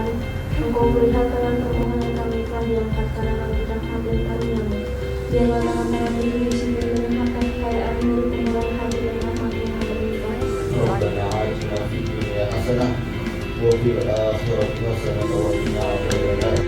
Tuhan, Engkau beri hatakan permohonan kami diangkat karena kami tidak hadir karuniamu. Biarlah tangan Tuhan itu disini dengan harta kekayaan milik pemurah hati dan rahmat yang berlimpah. ربنا آتنا في الدنيا حسنة وفي الآخرة حسنة وقنا عذاب النار.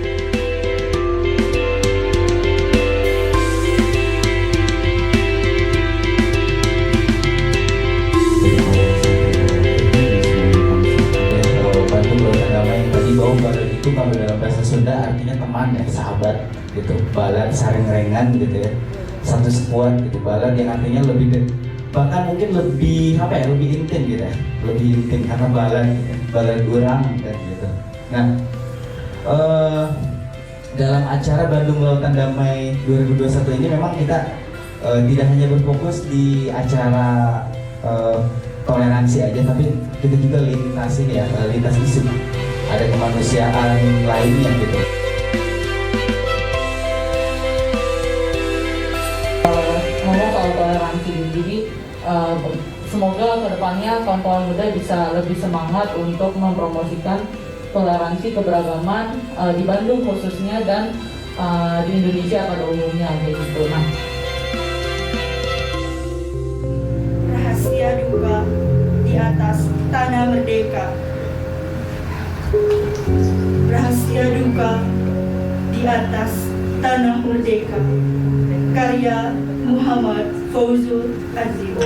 Bandung Lautan Damai tadi bahwa balad itu kalau dalam bahasa Sunda artinya teman ya, sahabat gitu. Balad saring-rengan gitu ya, satu sekuat gitu. Balad yang artinya lebih bahkan mungkin lebih apa ya, lebih intim gitu ya, lebih intim karena balad orang kan gitu. Nah, dalam acara Bandung Lautan Damai 2021 ini memang kita tidak hanya berfokus di acara toleransi aja, tapi kita juga lintas ini ya, lintas isu, ada kemanusiaan lainnya gitu. Ngomong soal toleransi, jadi semoga kedepannya kawan-kawan muda bisa lebih semangat untuk mempromosikan toleransi keberagaman di Bandung khususnya dan di Indonesia pada umumnya kayak gitu. Nah, rahasia duka di atas tanah merdeka. Rahasia duka di atas tanah merdeka. Karya Muhammad Fauzul Azim.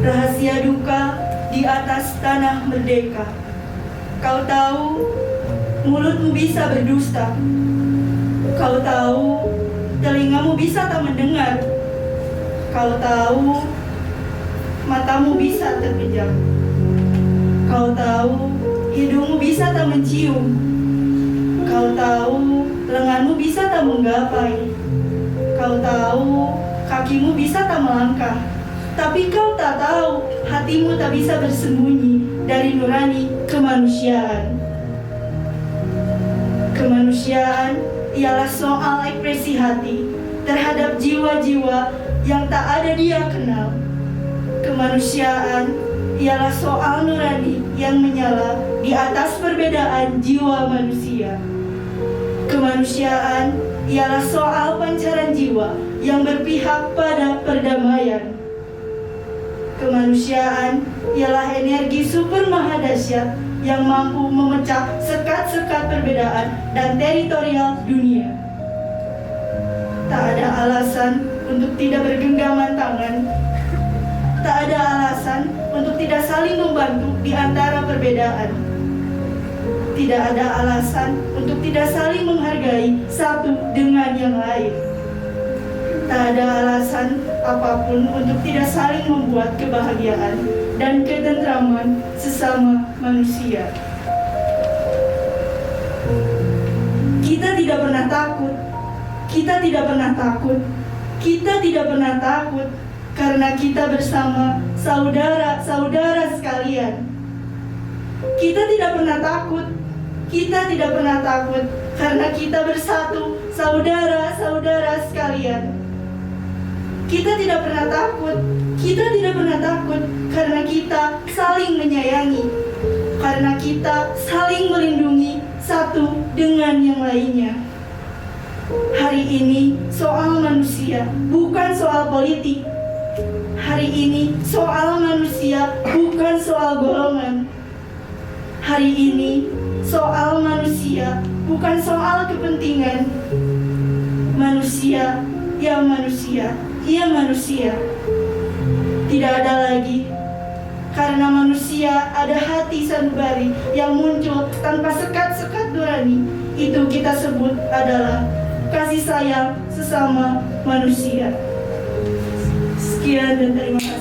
Rahasia duka di atas tanah merdeka. Kau tahu mulutmu bisa berdusta. Kau tahu telingamu bisa tak mendengar. Kau tahu matamu bisa terpejam. Kau tahu hidungmu bisa tak mencium. Kau tahu lenganmu bisa tak menggapai. Kau tahu kakimu bisa tak melangkah. Tapi kau tak tahu hatimu tak bisa bersembunyi dari nurani kemanusiaan. Kemanusiaan ialah soal ekspresi hati terhadap jiwa-jiwa yang tak ada dia kenal. Kemanusiaan ialah soal nurani yang menyala di atas perbedaan jiwa manusia. Kemanusiaan ialah soal pancaran jiwa yang berpihak pada perdamaian. Kemanusiaan ialah energi super mahadahsyat yang mampu memecah sekat-sekat perbedaan dan teritorial dunia. Tak ada alasan untuk tidak bergenggaman tangan. Tak ada alasan untuk tidak saling membantu di antara perbedaan. Tidak ada alasan untuk tidak saling menghargai satu dengan yang lain. Tak ada alasan apapun untuk tidak saling membuat kebahagiaan dan ketentraman sesama manusia. Kita tidak pernah takut. Kita tidak pernah takut. Kita tidak pernah takut karena kita bersama saudara-saudara sekalian. Kita tidak pernah takut. Kita tidak pernah takut karena kita bersatu saudara-saudara sekalian. Kita tidak pernah takut. Kita tidak pernah takut karena kita saling menyayangi. Karena kita saling melindungi satu dengan yang lainnya. Hari ini soal manusia, bukan soal politik. Hari ini soal manusia, bukan soal golongan. Hari ini soal manusia, bukan soal kepentingan. Manusia, ya manusia, ia manusia. Tidak ada lagi. Karena manusia ada hati sanubari yang muncul tanpa sekat-sekat nurani. Itu kita sebut adalah kasih sayang sesama manusia. Sekian dan terima kasih.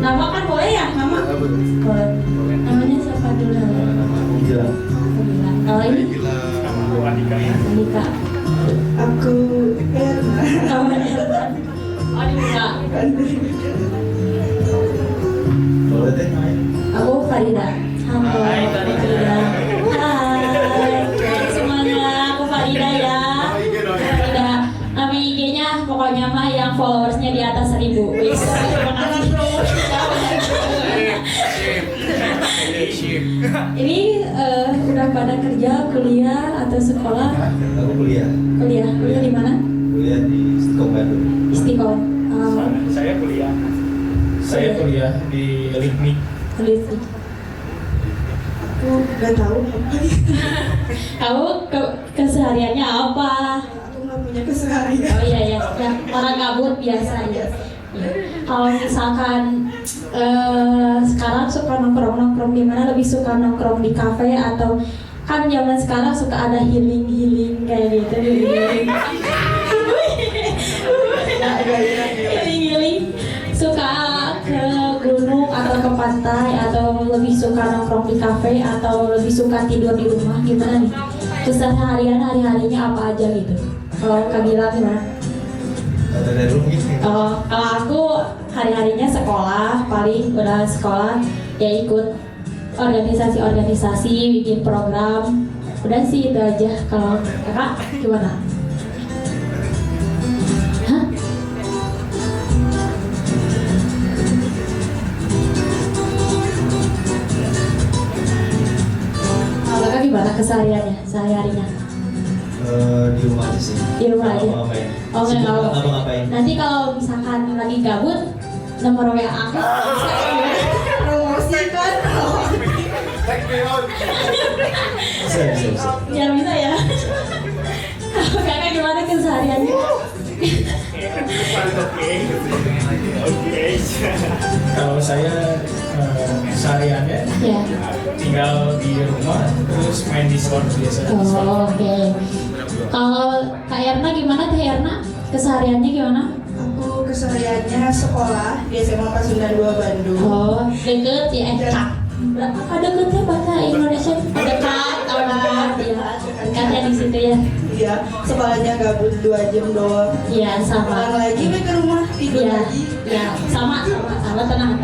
Nama kan boleh ya? Andika. Aku Erna. Oh dibuka. Boleh deh, main. Aku Farida. Halo. Hai, Farida. Hai semuanya, aku Farida ya. Farida. Nama IG-nya pokoknya mah yang followersnya di atas 1.000. Wis. Ini udah pada kerja, kuliah atau sekolah? Aku kuliah. Kuliah di mana? Kuliah di Istiqomah Bandung. Istiqomah. Saya kuliah di LIPMI. Kuliah. Aku nggak tahu. Kamu kesehariannya apa? Aku nggak punya keseharian. Oh iya ya, orang gabut biasa ya. Kalau misalkan sekarang suka nongkrong di mana, lebih suka nongkrong di kafe atau kan zaman sekarang suka ada healing kayak gitu, healing suka ke gunung atau ke pantai atau lebih suka nongkrong di kafe atau lebih suka tidur di rumah, gimana nih? Keseharian hari-harinya apa aja gitu? Kalau Kak Gilang gimana? Dari rumah gitu. Oh, kalau aku hari-harinya sekolah, paling udah sekolah ya ikut organisasi-organisasi, bikin program. Udah sih itu aja. Kalau Kakak gimana? Hah? Kalau Kakak gimana kesehariannya, sehari-harinya? Di rumah aja sih. Di rumah aja. Apa ngapain? Oh, nggak tahu. Apa ngapain? Nanti kalau misalkan lagi gabut, nomor WA aku. Promosi kan. Bisa. Biar bisa ya. Kalau Kakak gimana kesehariannya? Kalau saya sehariannya Ya. tinggal di rumah, terus main Discord biasa. Oh, oke. Kalau Kak Erna gimana, Teh Erna? Kesehariannya gimana? Aku kesehariannya sekolah di SMA Pasundan 2 Bandung. Oh, deket ya, Kak. Berapa deketnya bahasa Indonesia? Dekat, ya. Dekatnya di situ ya. Iya, sekolahnya gabut 2 jam doang. Iya, Pulang sama. lagi ke rumah tidur Iya, lagi. ya, sama, tenang.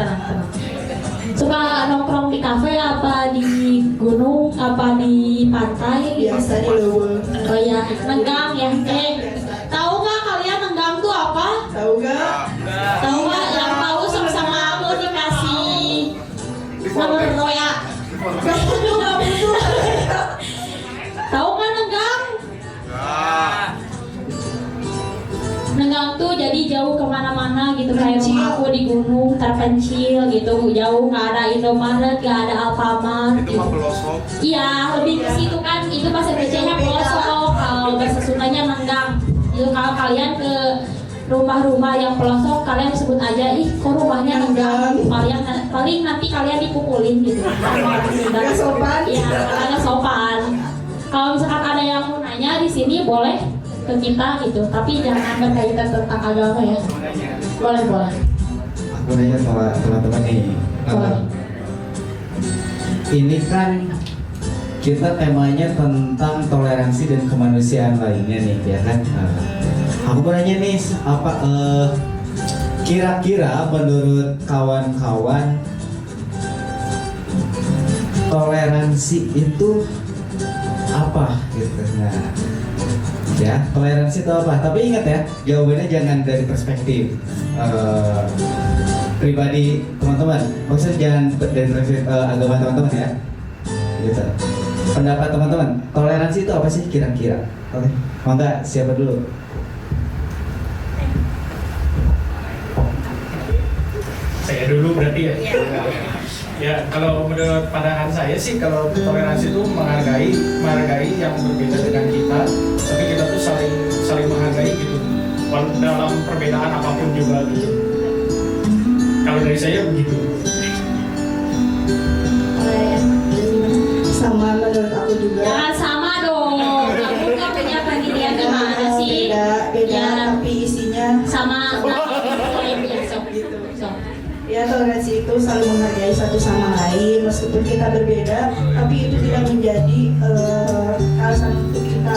Suka nongkrong di kafe apa di gunung apa di pantai? Biasa di Leuweung. Oh ya, nenggang ya. Tahu nggak kalian nenggang tuh apa? Tahu gak? Tahu nggak? Yang tahu sama aku dikasih nomor WA. Tahu nggak nenggang? Nenggang tuh jadi jauh kemana-mana gitu, kayak rumahku di gunung terpencil gitu, jauh, nggak ada Indomaret, nggak ada Alfamart gitu. Iya, lebih ke situ kan, itu bahasa Indonesia-nya pelosok, kalau bahasa Sundanya nenggang. Jadi kalau kalian ke rumah-rumah yang pelosok, kalian sebut aja, ih kok rumahnya nenggang. Paling nanti kalian dipukulin gitu. Nggak sopan. Iya, nggak sopan. Kalau misalkan ada yang mau nanya di sini boleh ke kita gitu, tapi jangan berkaitan tentang agama ya. Boleh. Aku nanya sama teman-teman nih. Boleh. Ini kan kita temanya tentang toleransi dan kemanusiaan lainnya nih, ya kan? Aku mau nanya nih, apa kira-kira menurut kawan-kawan toleransi itu apa gitu? Nah, ya toleransi itu apa? Tapi ingat ya, jawabannya jangan dari perspektif pribadi teman-teman. Maksudnya jangan dari perspektif agama teman-teman ya. Gitu. Pendapat teman-teman, toleransi itu apa sih kira-kira? Oke, mangga siapa dulu? Saya dulu berarti ya. Ya, kalau menurut pandangan saya sih, kalau toleransi itu menghargai yang berbeda dengan kita, tapi kita tuh saling menghargai gitu, dalam perbedaan apapun juga gitu. Kalau dari saya begitu. Sama menurut aku juga. Jangan sama dong. Aku nggak punya pendidikan gimana sih? Beda, Ya, tapi isinya sama. ya toleransi itu saling menghargai satu sama lain meskipun kita berbeda, tapi itu tidak menjadi alasan untuk kita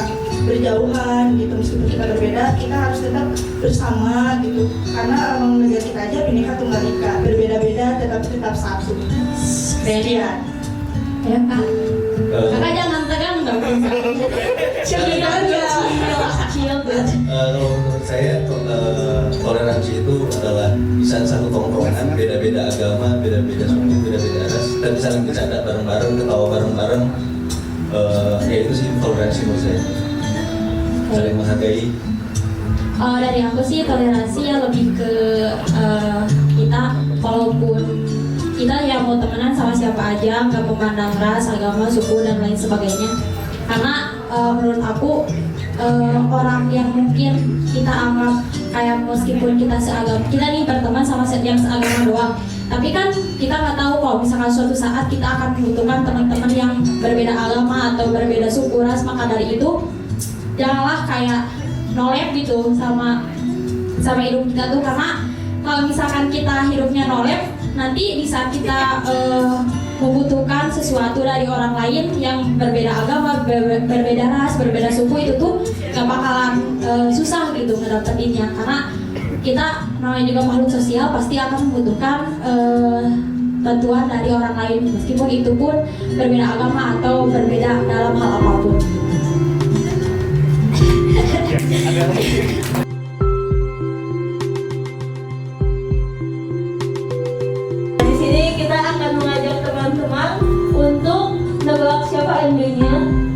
berjauhan gitu. Meskipun kita berbeda, kita harus tetap bersama gitu. Karena emang negara kita aja Bhinneka Tunggal Ika, berbeda-beda tetapi tetap satu. Sekian. Ya kak. Kakak jangan tegang dong. Siapa aja. Chill. Kalau menurut saya toleransi itu adalah bisa satu tongkrongan, beda-beda agama, beda-beda suku, beda-beda ras, tapi saling bercanda bareng-bareng, ketawa bareng-bareng. Ya itu sih toleransi menurut saya. Saling menghargai. Dari aku sih toleransi ya lebih ke kita walaupun kita ya mau temenan sama siapa aja, nggak memandang ras, agama, suku dan lain sebagainya. Karena menurut aku orang yang mungkin kita anggap kayak meskipun kita seagama, kita nih berteman sama yang seagama doang, tapi kan kita nggak tahu kalau misalkan suatu saat kita akan membutuhkan teman-teman yang berbeda agama atau berbeda suku ras. Maka dari itu janganlah kayak nolep gitu sama hidup kita tuh, karena kalau misalkan kita hidupnya nolep, nanti bisa kita membutuhkan sesuatu dari orang lain yang berbeda agama, berbeda ras, berbeda suku, itu tuh gak bakalan susah gitu ngedapetinnya. Karena kita namanya juga makhluk sosial, pasti akan membutuhkan bantuan dari orang lain, meskipun itu pun berbeda agama atau berbeda dalam hal apapun. Di sini kita akan mengajak teman-teman untuk nebak siapa MD-nya.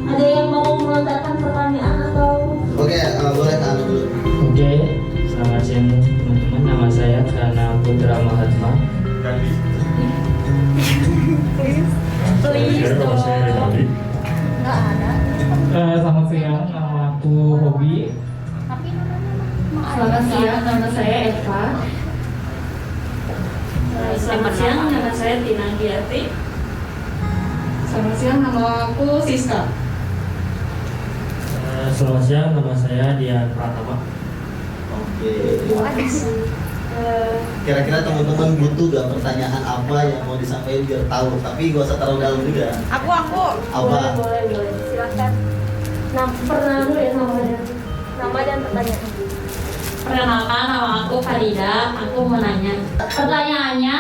Ada yang mau melontarkan pertanyaan atau? Oke, boleh tahan dulu. Oke, selamat siang teman-teman. Nama saya Kana Putra Mahatma. Please dong. Nggak ada. Selamat siang, nama aku Hobi. Selamat siang, nama saya Eva. Selamat siang, nama saya Tina Giati. Selamat siang, nama aku Siska. Selamat siang, nama saya Dian Pratama. Oke. Kira-kira teman-teman butuh gak pertanyaan apa yang mau disampaikan biar tahu, tapi gak usah terlalu dalam juga. Aku. Apa? Boleh. Silakan. Pernah dulu ya namanya. Nama dan pertanyaan. Perkenalkan, nama aku Farida. Aku mau nanya. Pertanyaannya,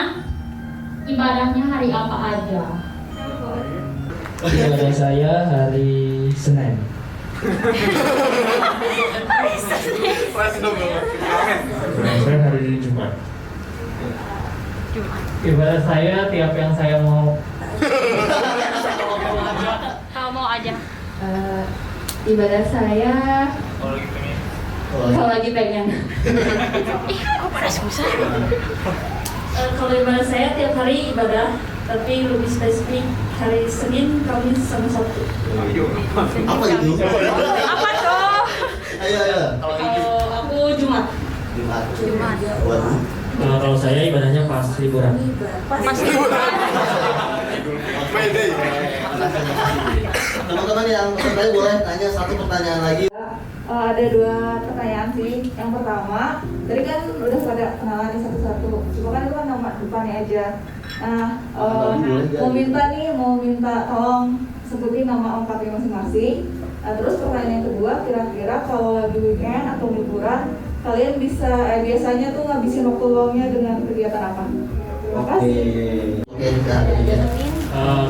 ibadahnya hari apa aja? Ibadah saya hari Senin. Saya hari Jumat. Ibadah saya tiap yang saya mau. Kalau mau aja. Ibadah saya kalau lagi pengen. Kalau ibadah saya tiap hari ibadah, tapi lebih spesifik hari Senin, Kamis, sama Sabtu. Apa itu? Apa tuh? Ayo. Kalau aku Jumat. Jumat. Waduh. Kalau saya ibadahnya pas liburan. Teman-teman yang tertarik boleh tanya satu pertanyaan lagi. Ada 2 pertanyaan sih. Yang pertama, tadi kan udah pada kenalan nih satu-satu. Cuma kan itu kan nama depannya aja. Nah, mau minta tolong sebutin nama lengkapnya masing-masing. Terus pertanyaan yang kedua, kira-kira kalau lagi weekend atau liburan, kalian bisa biasanya tuh ngabisin waktu luangnya dengan kegiatan apa? Terima kasih. Oke, kita.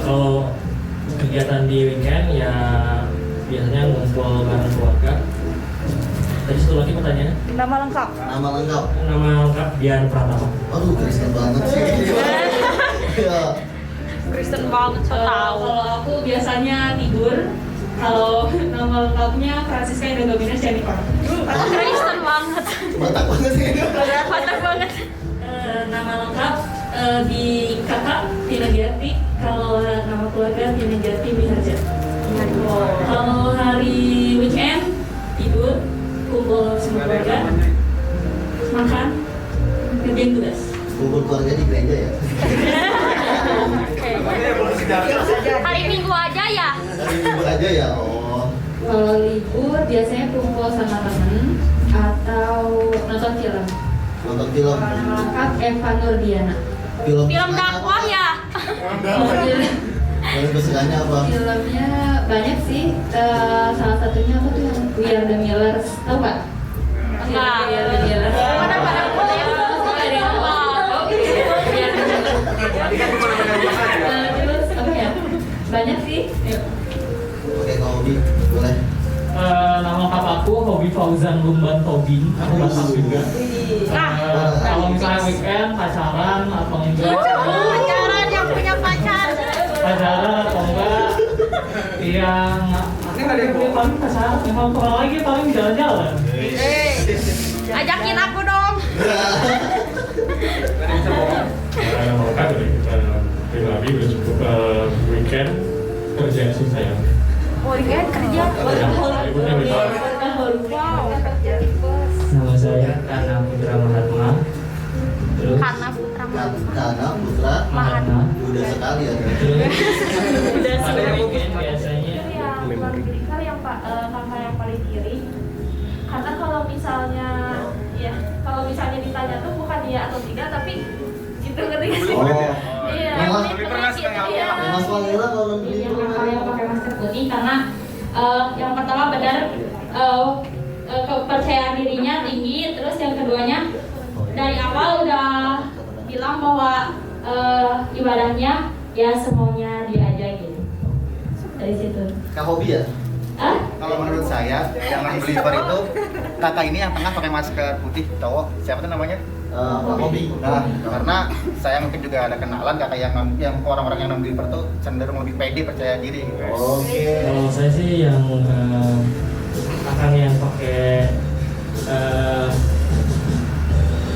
Kalau kegiatan di weekend ya biasanya ngumpul bareng keluarga. Tadi satu lagi pertanyaannya. Nama lengkap. Nama lengkap. Nama lengkap Dian Pratama. Aduh, Kristen banget sih. Ya. Kristen banget, so tahu. Kalau aku biasanya tidur. Kalau nama lengkapnya Francisca Indogomina Jennifer. Kristen banget. Batak banget sih. Batak banget. Nama lengkap di kakak Tina Giati. Kalau nama keluarga Tina Giati Miharja. Kalau hari weekend tidur, kumpul sama keluarga, makan, kerjain tugas. Kumpul keluarga di gereja ya. Hari Minggu aja ya. Hari Minggu aja ya. Oh. Kalau libur biasanya kumpul sama temen atau nonton film. Nonton film. Nama lengkap Eva Nurdiana. Film Film dakwah ya. Film kesukaannya apa? Filmnya banyak sih. Salah satunya apa tuh yang We Are the Millers, tahu nggak? Enggak. We Are the Millers. Terus apa ya? Banyak sih. Oke, kalau Hobi boleh. Nama papaku Hobi Fauzan Lumban Tobing, aku Batak juga. Kalau misalnya weekend pacaran atau enggak? Pacaran yang punya pacar. Pacaran atau enggak? Yang paling pacaran, yang kurang lagi paling jalan-jalan. Ajakin aku dong. Mau kan pribadi udah cukup weekend kerja sih sayang. Weekend kerja. Nama saya Kana Putra Mahatma. Terus Karena Putra Karena Putra Mahatma. udah sekali ya. Terus ada weekend biasanya. Yang paling kiri kan yang kakak yang paling kiri. Karena kalau misalnya ditanya tuh bukan iya atau tidak, tapi gitu ngerti nggak sih? Oh. Iya. Iya. Mas Walila kalau Yang kakak yang pakai masker putih karena yang pertama benar kepercayaan dirinya tinggi, terus yang keduanya dari awal udah bilang bahwa ibadahnya ya semuanya dia aja gitu. Dari situ. Kak Hobi ya? Kalau menurut saya yang non-believer itu kakak ini yang tengah pakai masker putih cowok, siapa tuh namanya? Kak Hobi. Nah, karena saya mungkin juga ada kenalan kakak yang orang-orang yang non-believer tuh cenderung lebih pede, percaya diri. Oke. Kalau saya sih yang akan yang pakai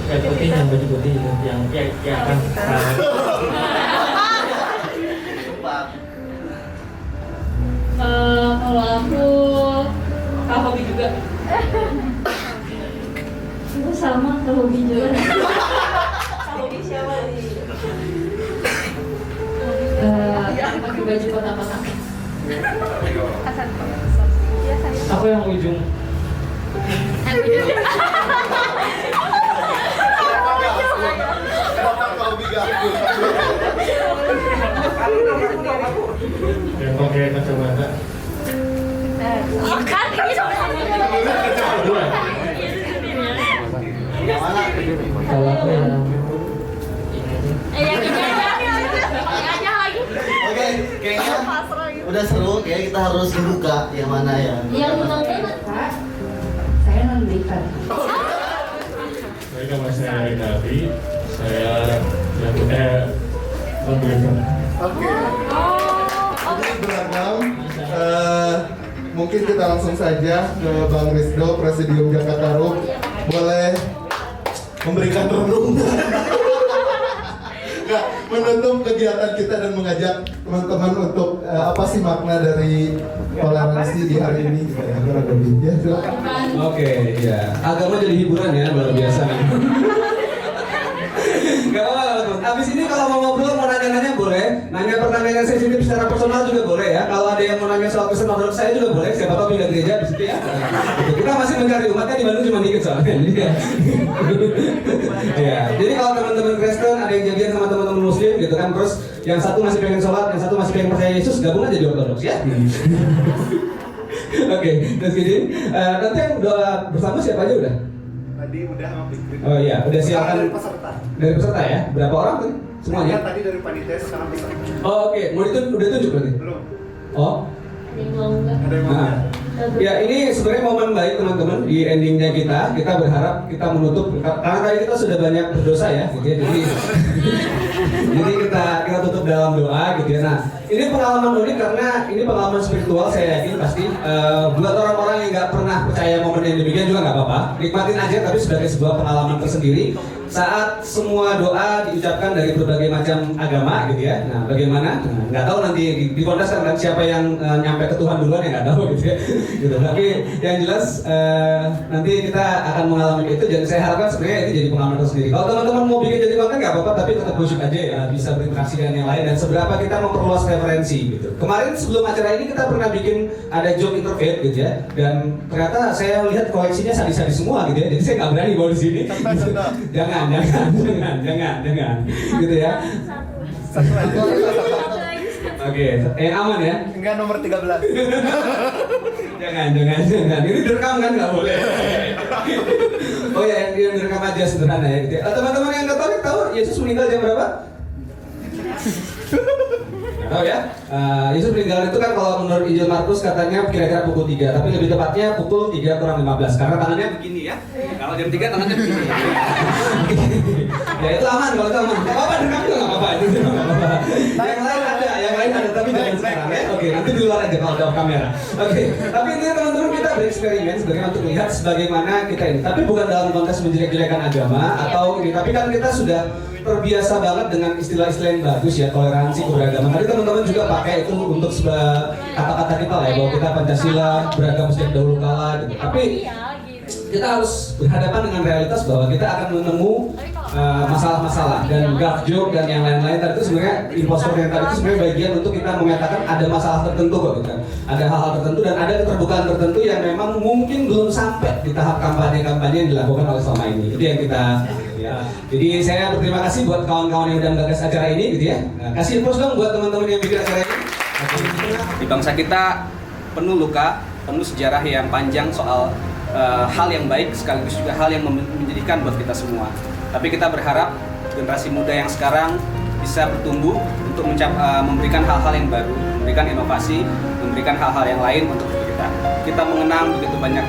kayak putih, yang baju putih itu, yang akan Kalau aku Kak Hobi juga. Aku sama Kak Hobi juga. Kak Hobi siapa nih? Pakai baju kotak-kotak. aku yang ujung. Yang pakai kacamata. Kan ini Dua. Kalau aku yang yang ini aja lagi. Oke, kayaknya udah seru. Kayak kita harus dibuka yang mana ya. Yang menonton Kak, saya non-believer. Baik, nama saya Nabi. Saya non-believer. Oke. Ini beragam. Mungkin kita langsung saja ke Bang Rizdo, Presidium Jakarta Rum. Boleh memberikan renungan. Nggak, menutup kegiatan kita dan mengajak teman-teman untuk apa sih makna dari toleransi di hari ini? Kurang lebih. Ya, silakan. Oke, ya. Agama jadi hiburan ya, luar biasa. Gak apa-apa, abis ini kalau mau ngobrol, mau nanya-nanya boleh. Nanya pertanyaan sensitif secara personal juga boleh ya. Kalau ada yang mau nanya soal Kristen menurut saya juga boleh. Siapa tahu pindah gereja di situ ya. Gitu. Kita masih mencari umatnya di Bandung cuma dikit soalnya. Ya. Jadi kalau teman-teman Kristen ada yang jadian sama teman-teman Muslim gitu kan, terus yang satu masih pengen sholat, yang satu masih pengen percaya Yesus, gabung aja di Ortodoks ya. Oke, terus gini. Nanti yang doa bersama siapa aja udah? Tadi udah ngaplik. Oh iya, udah siapkan Dari peserta. dari peserta ya? Berapa orang tuh? Semuanya? Tadi dari panitia sekarang peserta. Oh oke, mau udah tunjuk berarti? Belum. Oh, Ada yang mau enggak? Ada yang mau? nah. Ya ini sebenarnya momen baik teman-teman di endingnya kita berharap kita menutup karena tadi kita sudah banyak berdosa ya, gitu ya. Jadi kita tutup dalam doa gitu ya. Nah ini pengalaman unik karena ini pengalaman spiritual saya yakin pasti buat orang-orang yang nggak pernah percaya momen yang demikian juga nggak apa-apa, nikmatin aja tapi sebagai sebuah pengalaman tersendiri saat semua doa diucapkan dari berbagai macam agama gitu ya. Nah bagaimana? Nah, nggak tahu nanti dipondaskan kan siapa yang nyampe ke Tuhan duluan ya nggak tahu gitu ya. Gitu. Tapi yang jelas nanti kita akan mengalami itu dan saya harapkan sebenarnya ini jadi pengalaman tersendiri. Kalau teman-teman mau bikin jadi konten nggak apa-apa tapi tetap khusyuk aja ya, bisa berinteraksi dengan yang lain dan seberapa kita memperluas referensi gitu. Kemarin sebelum acara ini kita pernah bikin ada joke interfaith gitu ya dan ternyata saya lihat koleksinya sadis-sadis semua gitu ya. Jadi saya nggak berani bawa di sini. jangan gitu ya. Oke, aman ya? Enggak, nomor 13. Jangan. Ini direkam kan nggak boleh. Oh ya, yang direkam aja sederhana ya. Gitu. Teman-teman yang Katolik tahu Yesus meninggal jam berapa? Tahu ya? Yesus meninggal itu kan kalau menurut Injil Markus katanya kira-kira pukul 3, tapi lebih tepatnya pukul 3:15 karena tangannya begini ya. Kalau jam 3 tangannya begini. Ya itu aman, kalau itu aman. Enggak apa-apa, direkam juga enggak apa-apa. Itu enggak apa-apa. Yang lain ada tapi jangan sekarang ya. Oke, nanti di luar aja kalau ada kamera. Oke, tapi intinya teman-teman kita bereksperimen sebagai untuk melihat sebagaimana kita ini. Tapi bukan dalam konteks menjelek-jelekan agama atau ini, tapi kan kita sudah terbiasa banget dengan istilah-istilah yang bagus ya, toleransi, keberagaman. Tadi teman-teman juga pakai itu untuk kata-kata kita lah ya, bahwa kita Pancasila, beragam sejak dahulu kala gitu. Tapi kita harus berhadapan dengan realitas bahwa kita akan menemu masalah-masalah dan gag joke dan yang lain-lain. Tadi itu sebenarnya impostor yang tadi itu sebenarnya bagian untuk kita memetakan ada masalah tertentu kok gitu. Ada hal-hal tertentu dan ada keterbukaan tertentu yang memang mungkin belum sampai di tahap kampanye-kampanye yang dilakukan oleh selama ini. Itu yang kita ya. Jadi saya berterima kasih buat kawan-kawan yang udah menggagas acara ini gitu ya. Nah, kasih plus dong buat teman-teman yang bikin acara ini. Di bangsa kita penuh luka, penuh sejarah yang panjang soal hal yang baik sekaligus juga hal yang menjadikan buat kita semua. Tapi kita berharap generasi muda yang sekarang bisa bertumbuh untuk memberikan hal-hal yang baru, memberikan inovasi, memberikan hal-hal yang lain untuk kita. Kita mengenang begitu banyak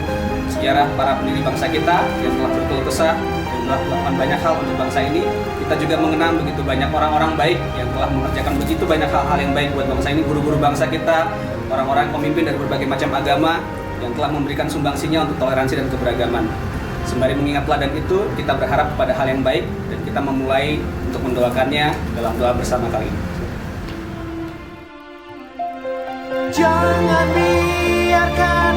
sejarah para pendiri bangsa kita yang telah berkeluh kesah, yang telah melakukan banyak hal untuk bangsa ini. Kita juga mengenang begitu banyak orang-orang baik yang telah mengerjakan begitu banyak hal-hal yang baik buat bangsa ini, guru-guru bangsa kita, orang-orang pemimpin dari berbagai macam agama yang telah memberikan sumbangsinya untuk toleransi dan keberagaman. Sembari mengingat teladan itu, kita berharap pada hal yang baik dan kita memulai untuk mendoakannya dalam doa bersama kali ini. Jangan biarkan